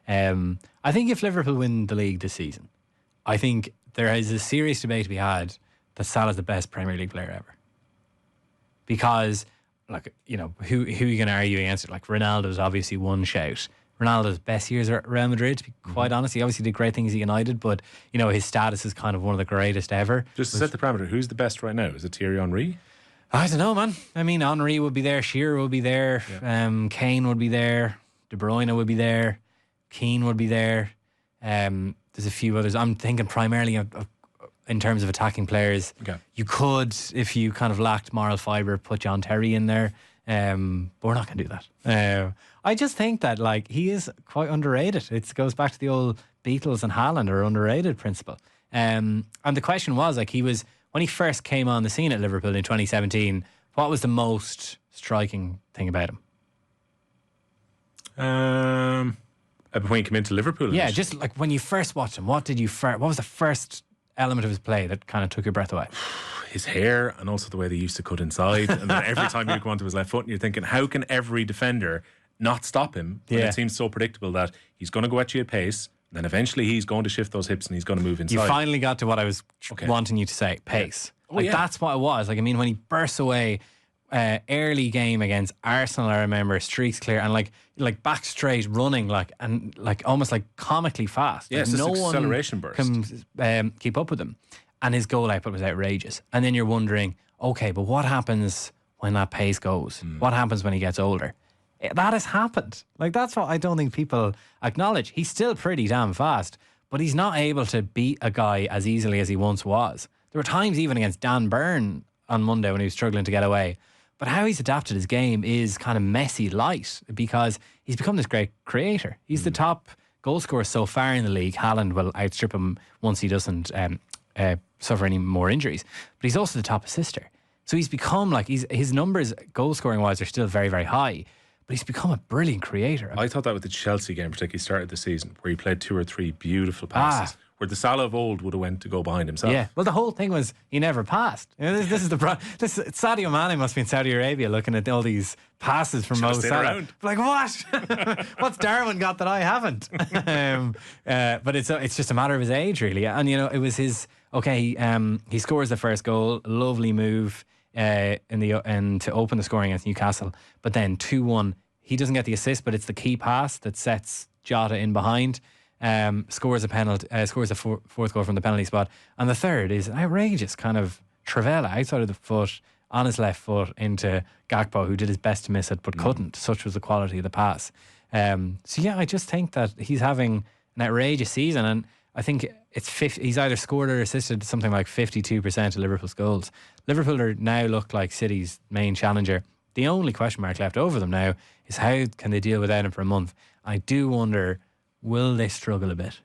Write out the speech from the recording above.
I think if Liverpool win the league this season, I think there is a serious debate to be had that Salah's the best Premier League player ever. Because, like, you know, who are you going to argue against it? Like, Ronaldo's obviously one shout. Ronaldo's best years are at Real Madrid, to be quite honest. He obviously did great things at United, but, you know, his status is kind of one of the greatest ever. Just to set the parameter, who's the best right now? Is it Thierry Henry? I don't know, man. I mean, Henry would be there, Shearer would be there, Kane would be there, De Bruyne would be there, Keane would be there. There's a few others. I'm thinking primarily of in terms of attacking players. Okay. You could, if you kind of lacked moral fibre, put John Terry in there. But we're not going to do that. I just think that, like, he is quite underrated. It goes back to the old Beatles and Haaland are underrated principle. And the question was, like, when he first came on the scene at Liverpool in 2017, what was the most striking thing about him? When he came into Liverpool? Yeah, just like when you first watched him, what was the first element of his play that kind of took your breath away? His hair, and also the way they used to cut inside. And then every time you go onto his left foot and you're thinking, how can every defender not stop him? And it seems so predictable that he's going to go at you at pace, then eventually he's going to shift those hips and he's going to move inside. You finally got to what I was wanting you to say, pace. That's what it was. Like, I mean, when he bursts away, early game against Arsenal, I remember, streaks clear and like back straight running, and almost like comically fast. Yes, like, no acceleration burst can keep up with him. And his goal output was outrageous. And then you're wondering, okay, but what happens when that pace goes? What happens when he gets older? That has happened. Like, that's what I don't think people acknowledge. He's still pretty damn fast, but he's not able to beat a guy as easily as he once was. There were times even against Dan Burn on Monday when he was struggling to get away. But how he's adapted his game is kind of messy light, because he's become this great creator. He's the top goal scorer so far in the league. Haaland will outstrip him once he doesn't suffer any more injuries. But he's also the top assister. So he's become like, his numbers goal scoring wise are still very, very high. But he's become a brilliant creator. I thought that with the Chelsea game, particularly started the season, where he played 2 or 3 beautiful passes, where the Salah of old would have went to go behind himself. Yeah, well, the whole thing was he never passed. You know, this is the Sadio Mane must be in Saudi Arabia looking at all these passes from Mo Salah. Like, what? What's Darwin got that I haven't? But it's just a matter of his age, really. And, you know, it was his. Okay, he scores the first goal, lovely move. To open the scoring against Newcastle, but then 2-1, he doesn't get the assist, but it's the key pass that sets Jota in behind. Scores a penalty, scores the fourth goal from the penalty spot, and the third is an outrageous kind of Trivela outside of the foot on his left foot into Gakpo, who did his best to miss it but couldn't. Such was the quality of the pass. So yeah, I just think that he's having an outrageous season, and I think he's either scored or assisted something like 52% of Liverpool's goals. Liverpool now look like City's main challenger. The only question mark left over them now is how can they deal without him for a month. I do wonder, will they struggle a bit?